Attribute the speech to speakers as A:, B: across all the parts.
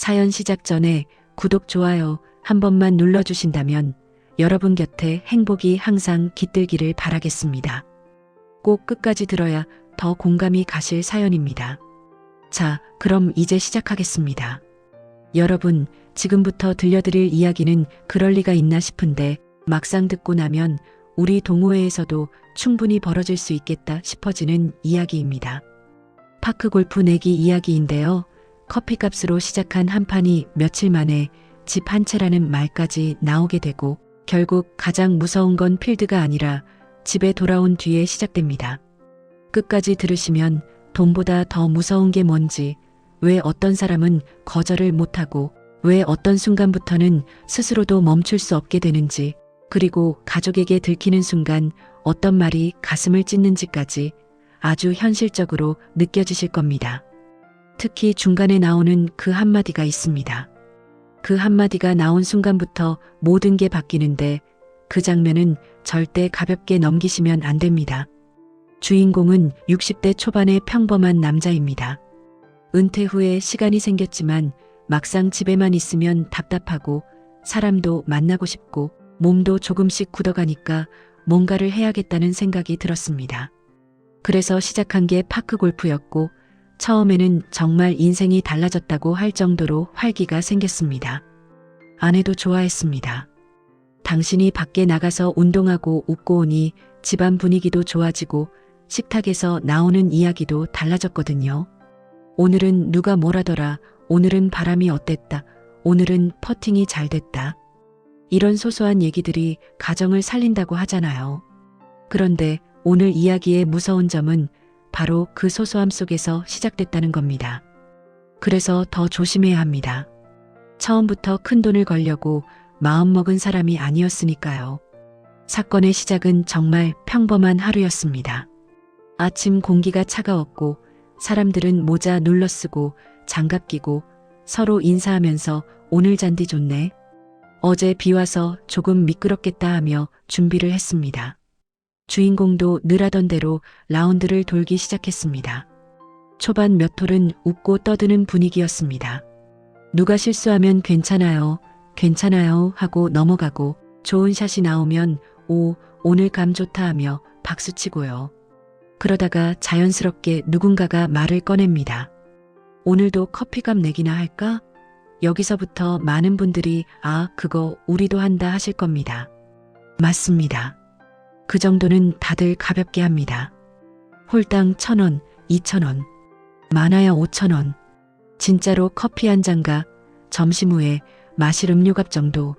A: 사연 시작 전에 구독, 좋아요 한 번만 눌러주신다면 여러분 곁에 행복이 항상 깃들기를 바라겠습니다. 꼭 끝까지 들어야 더 공감이 가실 사연입니다. 자, 그럼 이제 시작하겠습니다. 여러분, 지금부터 들려드릴 이야기는 그럴 리가 있나 싶은데 막상 듣고 나면 우리 동호회에서도 충분히 벌어질 수 있겠다 싶어지는 이야기입니다. 파크 골프 내기 이야기인데요. 커피값으로 시작한 한 판이 며칠 만에 집 한 채라는 말까지 나오게 되고 결국 가장 무서운 건 필드가 아니라 집에 돌아온 뒤에 시작됩니다. 끝까지 들으시면 돈보다 더 무서운 게 뭔지, 왜 어떤 사람은 거절을 못하고 왜 어떤 순간부터는 스스로도 멈출 수 없게 되는지, 그리고 가족에게 들키는 순간 어떤 말이 가슴을 찢는지까지 아주 현실적으로 느껴지실 겁니다. 특히 중간에 나오는 그 한마디가 있습니다. 그 한마디가 나온 순간부터 모든 게 바뀌는데 그 장면은 절대 가볍게 넘기시면 안 됩니다. 주인공은 60대 초반의 평범한 남자입니다. 은퇴 후에 시간이 생겼지만 막상 집에만 있으면 답답하고 사람도 만나고 싶고 몸도 조금씩 굳어가니까 뭔가를 해야겠다는 생각이 들었습니다. 그래서 시작한 게 파크 골프였고 처음에는 정말 인생이 달라졌다고 할 정도로 활기가 생겼습니다. 아내도 좋아했습니다. 당신이 밖에 나가서 운동하고 웃고 오니 집안 분위기도 좋아지고 식탁에서 나오는 이야기도 달라졌거든요. 오늘은 누가 뭐라더라, 오늘은 바람이 어땠다, 오늘은 퍼팅이 잘 됐다. 이런 소소한 얘기들이 가정을 살린다고 하잖아요. 그런데 오늘 이야기의 무서운 점은 바로 그 소소함 속에서 시작됐다는 겁니다. 그래서 더 조심해야 합니다. 처음부터 큰 돈을 걸려고 마음먹은 사람이 아니었으니까요. 사건의 시작은 정말 평범한 하루였습니다. 아침 공기가 차가웠고 사람들은 모자 눌러쓰고 장갑 끼고 서로 인사하면서 오늘 잔디 좋네. 어제 비 와서 조금 미끄럽겠다 하며 준비를 했습니다. 주인공도 늘 하던 대로 라운드를 돌기 시작했습니다. 초반 몇 홀은 웃고 떠드는 분위기였습니다. 누가 실수하면 괜찮아요, 괜찮아요 하고 넘어가고 좋은 샷이 나오면 오, 오늘 감 좋다 하며 박수치고요. 그러다가 자연스럽게 누군가가 말을 꺼냅니다. 오늘도 커피값 내기나 할까? 여기서부터 많은 분들이 아, 그거 우리도 한다 하실 겁니다. 맞습니다. 그 정도는 다들 가볍게 합니다. 홀당 1,000원, 2,000원, 많아야 5,000원. 진짜로 커피 한 잔과 점심 후에 마실 음료값 정도.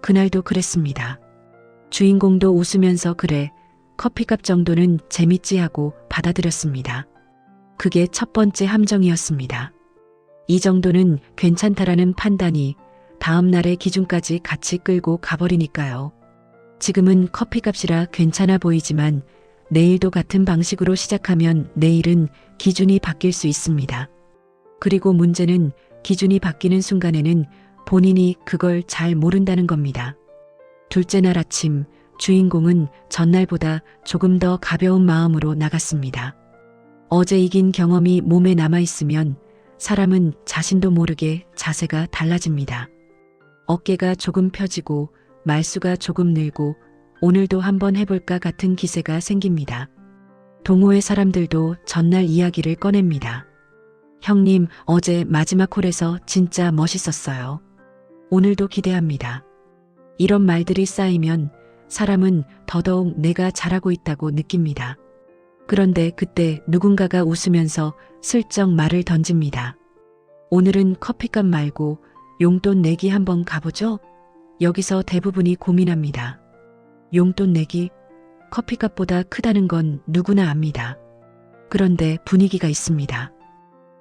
A: 그날도 그랬습니다. 주인공도 웃으면서 그래, 커피값 정도는 재밌지 하고 받아들였습니다. 그게 첫 번째 함정이었습니다. 이 정도는 괜찮다라는 판단이 다음 날의 기준까지 같이 끌고 가버리니까요. 지금은 커피값이라 괜찮아 보이지만 내일도 같은 방식으로 시작하면 내일은 기준이 바뀔 수 있습니다. 그리고 문제는 기준이 바뀌는 순간에는 본인이 그걸 잘 모른다는 겁니다. 둘째 날 아침, 주인공은 전날보다 조금 더 가벼운 마음으로 나갔습니다. 어제 이긴 경험이 몸에 남아있으면 사람은 자신도 모르게 자세가 달라집니다. 어깨가 조금 펴지고 말수가 조금 늘고 오늘도 한번 해볼까 같은 기세가 생깁니다. 동호회 사람들도 전날 이야기를 꺼냅니다. 형님, 어제 마지막 홀에서 진짜 멋있었어요. 오늘도 기대합니다. 이런 말들이 쌓이면 사람은 더더욱 내가 잘하고 있다고 느낍니다. 그런데 그때 누군가가 웃으면서 슬쩍 말을 던집니다. 오늘은 커피값 말고 용돈 내기 한번 가보죠? 여기서 대부분이 고민합니다. 용돈 내기? 커피값보다 크다는 건 누구나 압니다. 그런데 분위기가 있습니다.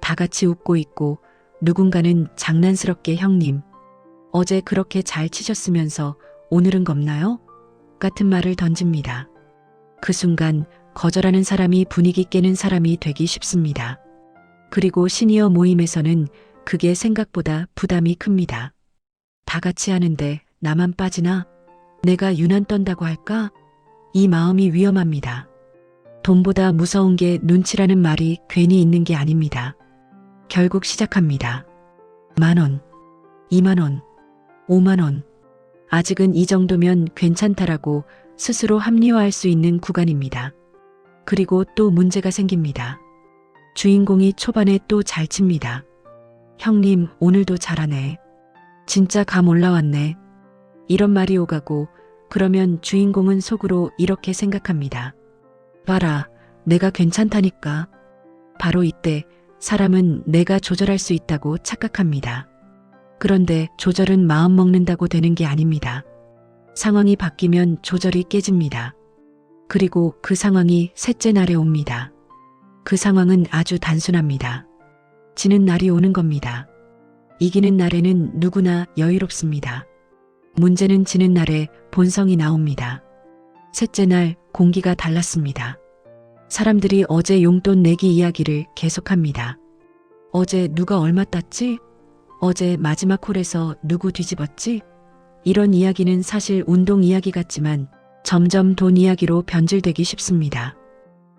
A: 다 같이 웃고 있고 누군가는 장난스럽게 형님, 어제 그렇게 잘 치셨으면서 오늘은 겁나요? 같은 말을 던집니다. 그 순간 거절하는 사람이 분위기 깨는 사람이 되기 쉽습니다. 그리고 시니어 모임에서는 그게 생각보다 부담이 큽니다. 다 같이 하는데 나만 빠지나? 내가 유난 떤다고 할까? 이 마음이 위험합니다. 돈보다 무서운 게 눈치라는 말이 괜히 있는 게 아닙니다. 결국 시작합니다. 10,000원, 20,000원, 50,000원. 아직은 이 정도면 괜찮다라고 스스로 합리화할 수 있는 구간입니다. 그리고 또 문제가 생깁니다. 주인공이 초반에 또 잘 칩니다. 형님, 오늘도 잘하네. 진짜 감 올라왔네. 이런 말이 오가고 그러면 주인공은 속으로 이렇게 생각합니다. 봐라, 내가 괜찮다니까. 바로 이때 사람은 내가 조절할 수 있다고 착각합니다. 그런데 조절은 마음 먹는다고 되는 게 아닙니다. 상황이 바뀌면 조절이 깨집니다. 그리고 그 상황이 셋째 날에 옵니다. 그 상황은 아주 단순합니다. 지는 날이 오는 겁니다. 이기는 날에는 누구나 여유롭습니다. 문제는 지는 날에 본성이 나옵니다. 셋째 날 공기가 달랐습니다. 사람들이 어제 용돈 내기 이야기를 계속합니다. 어제 누가 얼마 땄지? 어제 마지막 홀에서 누구 뒤집었지? 이런 이야기는 사실 운동 이야기 같지만 점점 돈 이야기로 변질되기 쉽습니다.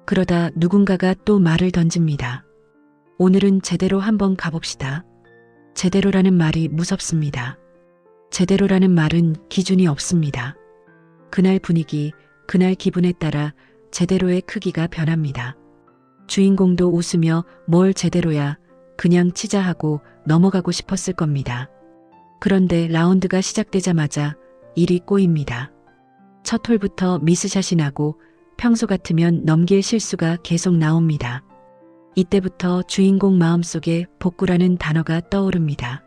A: 그러다 누군가가 또 말을 던집니다. 오늘은 제대로 한번 가봅시다. 제대로라는 말이 무섭습니다. 제대로라는 말은 기준이 없습니다. 그날 분위기, 그날 기분에 따라 제대로의 크기가 변합니다. 주인공도 웃으며 뭘 제대로야, 그냥 치자 하고 넘어가고 싶었을 겁니다. 그런데 라운드가 시작되자마자 일이 꼬입니다. 첫 홀부터 미스샷이 나고 평소 같으면 넘길 실수가 계속 나옵니다. 이때부터 주인공 마음속에 복구라는 단어가 떠오릅니다.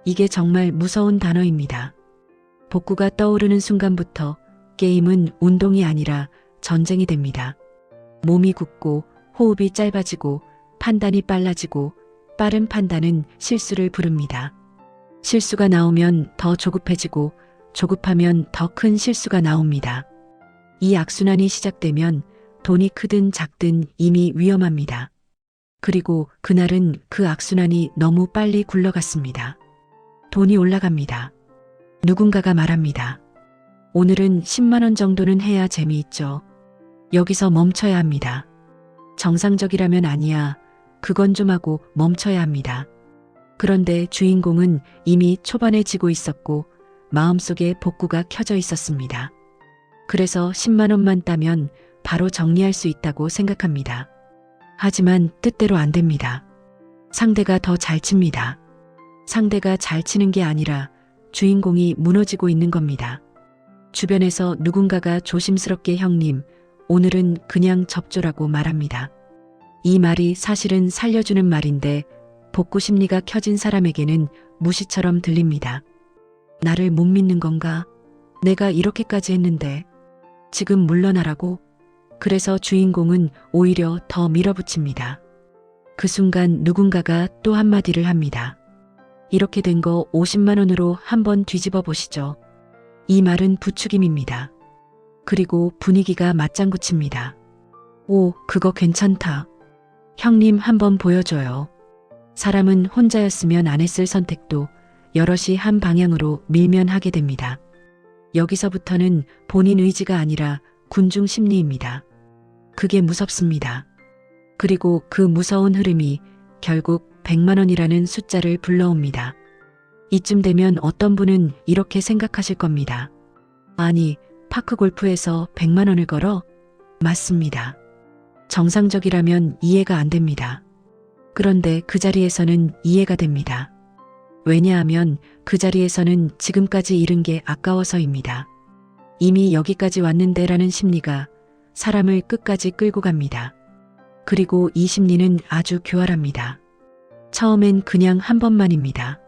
A: 이게 정말 무서운 단어입니다. 복구가 떠오르는 순간부터 게임은 운동이 아니라 전쟁이 됩니다. 몸이 굳고 호흡이 짧아지고 판단이 빨라지고 빠른 판단은 실수를 부릅니다. 실수가 나오면 더 조급해지고 조급하면 더 큰 실수가 나옵니다. 이 악순환이 시작되면 돈이 크든 작든 이미 위험합니다. 그리고 그날은 그 악순환이 너무 빨리 굴러갔습니다. 돈이 올라갑니다. 누군가가 말합니다. 오늘은 10만 원 정도는 해야 재미있죠. 여기서 멈춰야 합니다. 정상적이라면 아니야. 그건 좀 하고 멈춰야 합니다. 그런데 주인공은 이미 초반에 지고 있었고 마음속에 복구가 켜져 있었습니다. 그래서 10만 원만 따면 바로 정리할 수 있다고 생각합니다. 하지만 뜻대로 안 됩니다. 상대가 더 잘 칩니다. 상대가 잘 치는 게 아니라 주인공이 무너지고 있는 겁니다. 주변에서 누군가가 조심스럽게 형님, 오늘은 그냥 접조라고 말합니다. 이 말이 사실은 살려주는 말인데 복구 심리가 켜진 사람에게는 무시처럼 들립니다. 나를 못 믿는 건가? 내가 이렇게까지 했는데 지금 물러나라고? 그래서 주인공은 오히려 더 밀어붙입니다. 그 순간 누군가가 또 한마디를 합니다. 이렇게 된 거 50만 원으로 한번 뒤집어 보시죠. 이 말은 부추김입니다. 그리고 분위기가 맞장구 칩니다. 오, 그거 괜찮다. 형님 한번 보여줘요. 사람은 혼자였으면 안 했을 선택도 여럿이 한 방향으로 밀면 하게 됩니다. 여기서부터는 본인 의지가 아니라 군중 심리입니다. 그게 무섭습니다. 그리고 그 무서운 흐름이 결국 100만 원이라는 숫자를 불러옵니다. 이쯤 되면 어떤 분은 이렇게 생각하실 겁니다. 아니, 파크 골프에서 100만 원을 걸어? 맞습니다. 정상적이라면 이해가 안 됩니다. 그런데 그 자리에서는 이해가 됩니다. 왜냐하면 그 자리에서는 지금까지 잃은 게 아까워서입니다. 이미 여기까지 왔는데라는 심리가 사람을 끝까지 끌고 갑니다. 그리고 이 심리는 아주 교활합니다. 처음엔 그냥 한 번만입니다.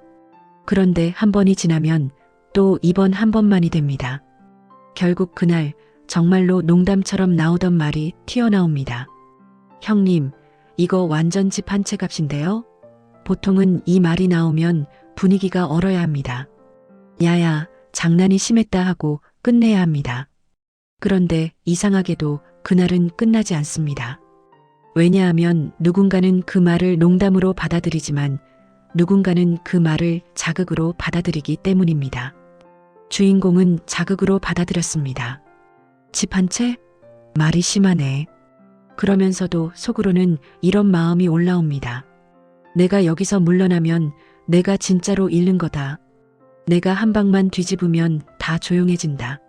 A: 그런데 한 번이 지나면 또 이번 한 번만이 됩니다. 결국 그날 정말로 농담처럼 나오던 말이 튀어나옵니다. 형님, 이거 완전 집 한 채 값인데요? 보통은 이 말이 나오면 분위기가 얼어야 합니다. 야야, 장난이 심했다 하고 끝내야 합니다. 그런데 이상하게도 그날은 끝나지 않습니다. 왜냐하면 누군가는 그 말을 농담으로 받아들이지만 누군가는 그 말을 자극으로 받아들이기 때문입니다. 주인공은 자극으로 받아들였습니다. 집 한 채? 말이 심하네. 그러면서도 속으로는 이런 마음이 올라옵니다. 내가 여기서 물러나면 내가 진짜로 잃는 거다. 내가 한 방만 뒤집으면 다 조용해진다.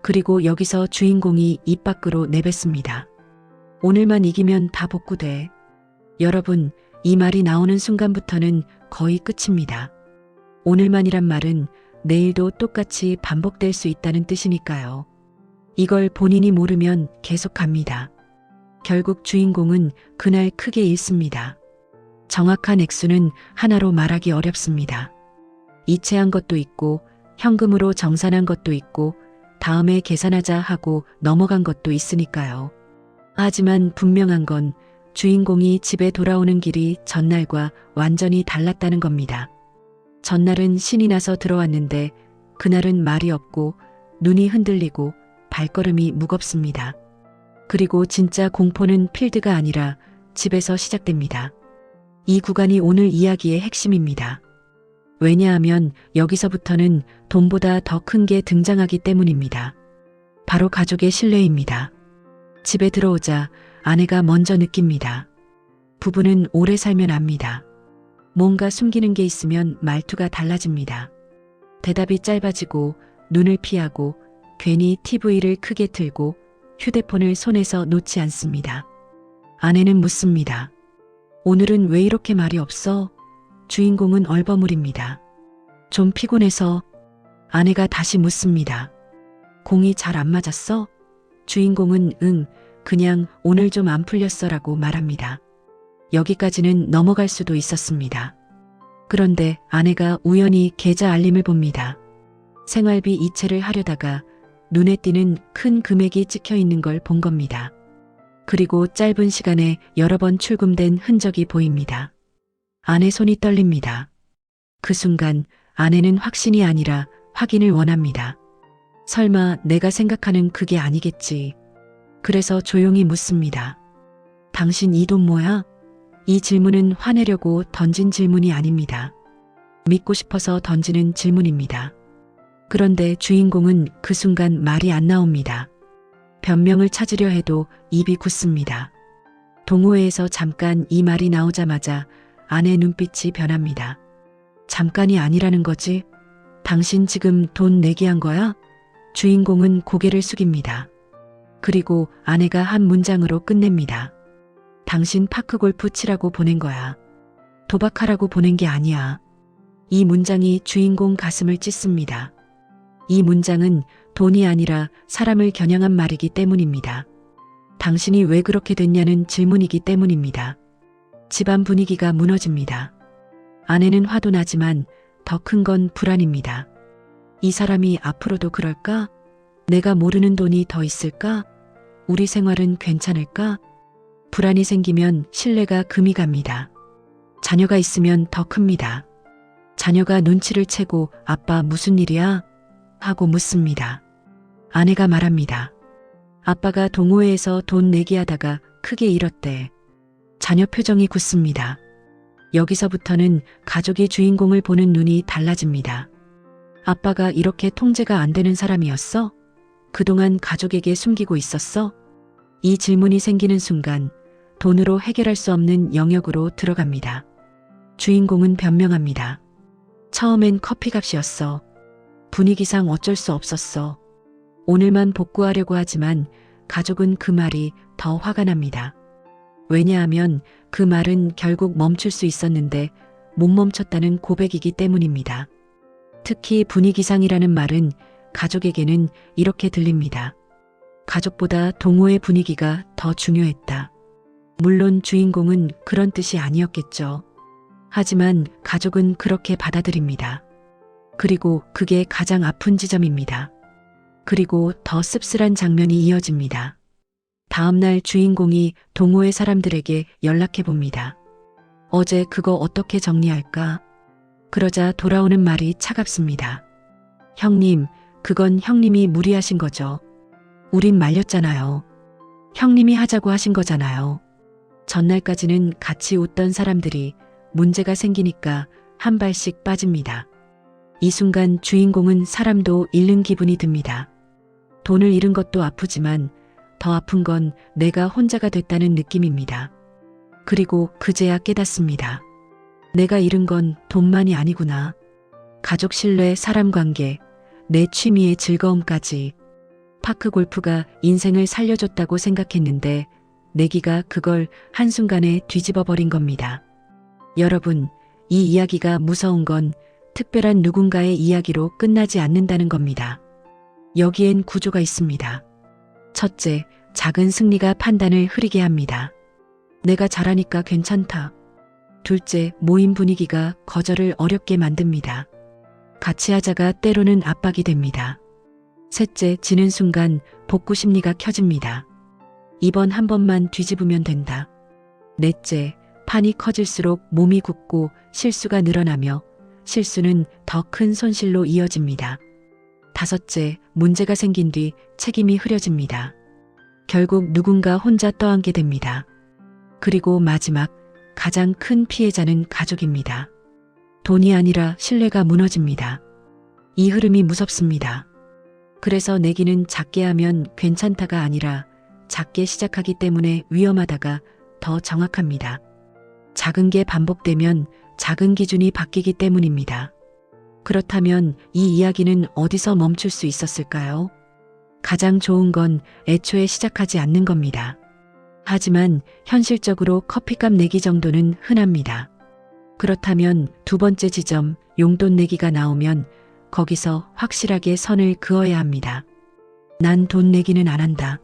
A: 그리고 여기서 주인공이 입 밖으로 내뱉습니다. 오늘만 이기면 다 복구돼. 여러분, 이 말이 나오는 순간부터는 거의 끝입니다. 오늘만이란 말은 내일도 똑같이 반복될 수 있다는 뜻이니까요. 이걸 본인이 모르면 계속 갑니다. 결국 주인공은 그날 크게 잃습니다. 정확한 액수는 하나로 말하기 어렵습니다. 이체한 것도 있고 현금으로 정산한 것도 있고 다음에 계산하자 하고 넘어간 것도 있으니까요. 하지만 분명한 건 주인공이 집에 돌아오는 길이 전날과 완전히 달랐다는 겁니다. 전날은 신이 나서 들어왔는데 그날은 말이 없고 눈이 흔들리고 발걸음이 무겁습니다. 그리고 진짜 공포는 필드가 아니라 집에서 시작됩니다. 이 구간이 오늘 이야기의 핵심입니다. 왜냐하면 여기서부터는 돈보다 더 큰 게 등장하기 때문입니다. 바로 가족의 신뢰입니다. 집에 들어오자 아내가 먼저 느낍니다. 부부는 오래 살면 압니다. 뭔가 숨기는 게 있으면 말투가 달라집니다. 대답이 짧아지고 눈을 피하고 괜히 TV를 크게 틀고 휴대폰을 손에서 놓지 않습니다. 아내는 묻습니다. 오늘은 왜 이렇게 말이 없어? 주인공은 얼버무립니다. 좀 피곤해서. 아내가 다시 묻습니다. 공이 잘 안 맞았어? 주인공은 그냥 오늘 좀 안 풀렸어라고 말합니다. 여기까지는 넘어갈 수도 있었습니다. 그런데 아내가 우연히 계좌 알림을 봅니다. 생활비 이체를 하려다가 눈에 띄는 큰 금액이 찍혀 있는 걸 본 겁니다. 그리고 짧은 시간에 여러 번 출금된 흔적이 보입니다. 아내 손이 떨립니다. 그 순간 아내는 확신이 아니라 확인을 원합니다. 설마 내가 생각하는 그게 아니겠지. 그래서 조용히 묻습니다. 당신 이 돈 뭐야? 이 질문은 화내려고 던진 질문이 아닙니다. 믿고 싶어서 던지는 질문입니다. 그런데 주인공은 그 순간 말이 안 나옵니다. 변명을 찾으려 해도 입이 굳습니다. 동호회에서 잠깐 이 말이 나오자마자 아내 눈빛이 변합니다. 잠깐이 아니라는 거지? 당신 지금 돈 내기 한 거야? 주인공은 고개를 숙입니다. 그리고 아내가 한 문장으로 끝냅니다. 당신 파크골프 치라고 보낸 거야. 도박하라고 보낸 게 아니야. 이 문장이 주인공 가슴을 찢습니다. 이 문장은 돈이 아니라 사람을 겨냥한 말이기 때문입니다. 당신이 왜 그렇게 됐냐는 질문이기 때문입니다. 집안 분위기가 무너집니다. 아내는 화도 나지만 더 큰 건 불안입니다. 이 사람이 앞으로도 그럴까? 내가 모르는 돈이 더 있을까? 우리 생활은 괜찮을까? 불안이 생기면 신뢰가 금이 갑니다. 자녀가 있으면 더 큽니다. 자녀가 눈치를 채고 아빠 무슨 일이야? 하고 묻습니다. 아내가 말합니다. 아빠가 동호회에서 돈 내기 하다가 크게 잃었대. 자녀 표정이 굳습니다. 여기서부터는 가족이 주인공을 보는 눈이 달라집니다. 아빠가 이렇게 통제가 안 되는 사람이었어? 그동안 가족에게 숨기고 있었어? 이 질문이 생기는 순간 돈으로 해결할 수 없는 영역으로 들어갑니다. 주인공은 변명합니다. 처음엔 커피값이었어. 분위기상 어쩔 수 없었어. 오늘만 복구하려고 하지만 가족은 그 말이 더 화가 납니다. 왜냐하면 그 말은 결국 멈출 수 있었는데 못 멈췄다는 고백이기 때문입니다. 특히 분위기상이라는 말은 가족에게는 이렇게 들립니다. 가족보다 동호회 분위기가 더 중요했다. 물론 주인공은 그런 뜻이 아니었겠죠. 하지만 가족은 그렇게 받아들입니다. 그리고 그게 가장 아픈 지점입니다. 그리고 더 씁쓸한 장면이 이어집니다. 다음날 주인공이 동호회 사람들에게 연락해 봅니다. 어제 그거 어떻게 정리할까? 그러자 돌아오는 말이 차갑습니다. 형님, 그건 형님이 무리하신 거죠. 우린 말렸잖아요. 형님이 하자고 하신 거잖아요. 전날까지는 같이 웃던 사람들이 문제가 생기니까 한 발씩 빠집니다. 이 순간 주인공은 사람도 잃는 기분이 듭니다. 돈을 잃은 것도 아프지만 더 아픈 건 내가 혼자가 됐다는 느낌입니다. 그리고 그제야 깨닫습니다. 내가 잃은 건 돈만이 아니구나. 가족 신뢰, 사람 관계, 내 취미의 즐거움까지. 파크 골프가 인생을 살려줬다고 생각했는데 내기가 그걸 한순간에 뒤집어 버린 겁니다. 여러분, 이 이야기가 무서운 건 특별한 누군가의 이야기로 끝나지 않는다는 겁니다. 여기엔 구조가 있습니다. 첫째, 작은 승리가 판단을 흐리게 합니다. 내가 잘하니까 괜찮다. 둘째, 모임 분위기가 거절을 어렵게 만듭니다. 같이 하자가 때로는 압박이 됩니다. 셋째, 지는 순간 복구 심리가 켜집니다. 이번 한 번만 뒤집으면 된다. 넷째, 판이 커질수록 몸이 굳고 실수가 늘어나며 실수는 더 큰 손실로 이어집니다. 다섯째, 문제가 생긴 뒤 책임이 흐려집니다. 결국 누군가 혼자 떠안게 됩니다. 그리고 마지막, 가장 큰 피해자는 가족입니다. 돈이 아니라 신뢰가 무너집니다. 이 흐름이 무섭습니다. 그래서 내기는 작게 하면 괜찮다가 아니라 작게 시작하기 때문에 위험하다가 더 정확합니다. 작은 게 반복되면 작은 기준이 바뀌기 때문입니다. 그렇다면 이 이야기는 어디서 멈출 수 있었을까요? 가장 좋은 건 애초에 시작하지 않는 겁니다. 하지만 현실적으로 커피값 내기 정도는 흔합니다. 그렇다면 두 번째 지점, 용돈 내기가 나오면 거기서 확실하게 선을 그어야 합니다. 난 돈 내기는 안 한다.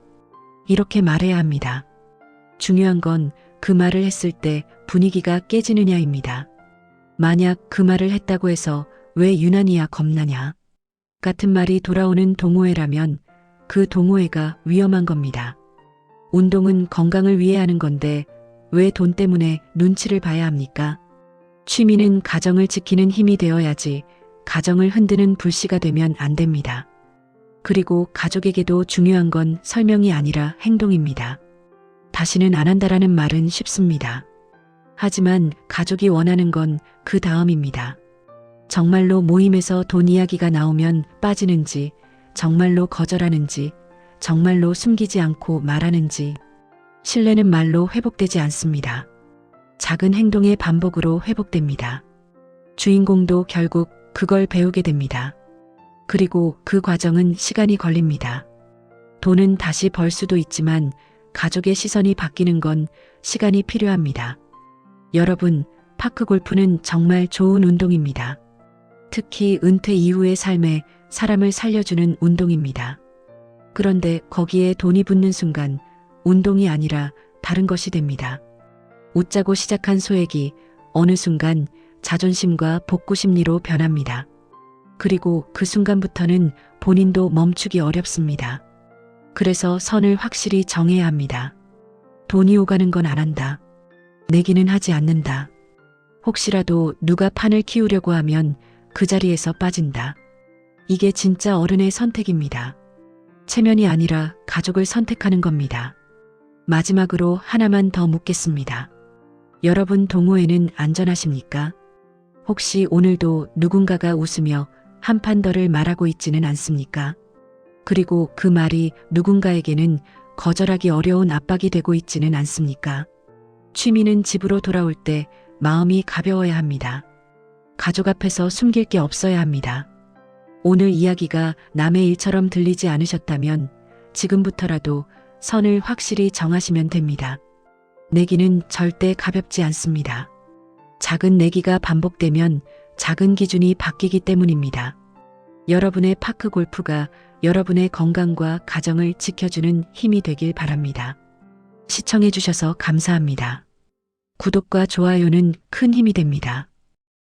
A: 이렇게 말해야 합니다. 중요한 건 그 말을 했을 때 분위기가 깨지느냐입니다. 만약 그 말을 했다고 해서 왜 유난히야 겁나냐 같은 말이 돌아오는 동호회라면 그 동호회가 위험한 겁니다. 운동은 건강을 위해 하는 건데 왜 돈 때문에 눈치를 봐야 합니까? 취미는 가정을 지키는 힘이 되어야지 가정을 흔드는 불씨가 되면 안 됩니다. 그리고 가족에게도 중요한 건 설명이 아니라 행동입니다. 다시는 안 한다라는 말은 쉽습니다. 하지만 가족이 원하는 건 그 다음입니다. 정말로 모임에서 돈 이야기가 나오면 빠지는지, 정말로 거절하는지, 정말로 숨기지 않고 말하는지. 신뢰는 말로 회복되지 않습니다. 작은 행동의 반복으로 회복됩니다. 주인공도 결국 그걸 배우게 됩니다. 그리고 그 과정은 시간이 걸립니다. 돈은 다시 벌 수도 있지만 가족의 시선이 바뀌는 건 시간이 필요합니다. 여러분, 파크 골프는 정말 좋은 운동입니다. 특히 은퇴 이후의 삶에 사람을 살려주는 운동입니다. 그런데 거기에 돈이 붙는 순간 운동이 아니라 다른 것이 됩니다. 웃자고 시작한 소액이 어느 순간 자존심과 복구 심리로 변합니다. 그리고 그 순간부터는 본인도 멈추기 어렵습니다. 그래서 선을 확실히 정해야 합니다. 돈이 오가는 건 안 한다. 내기는 하지 않는다. 혹시라도 누가 판을 키우려고 하면 그 자리에서 빠진다. 이게 진짜 어른의 선택입니다. 체면이 아니라 가족을 선택하는 겁니다. 마지막으로 하나만 더 묻겠습니다. 여러분 동호회는 안전하십니까? 혹시 오늘도 누군가가 웃으며 한 판 더를 말하고 있지는 않습니까? 그리고 그 말이 누군가에게는 거절하기 어려운 압박이 되고 있지는 않습니까? 취미는 집으로 돌아올 때 마음이 가벼워야 합니다. 가족 앞에서 숨길 게 없어야 합니다. 오늘 이야기가 남의 일처럼 들리지 않으셨다면 지금부터라도 선을 확실히 정하시면 됩니다. 내기는 절대 가볍지 않습니다. 작은 내기가 반복되면 작은 기준이 바뀌기 때문입니다. 여러분의 파크 골프가 여러분의 건강과 가정을 지켜주는 힘이 되길 바랍니다. 시청해 주셔서 감사합니다. 구독과 좋아요는 큰 힘이 됩니다.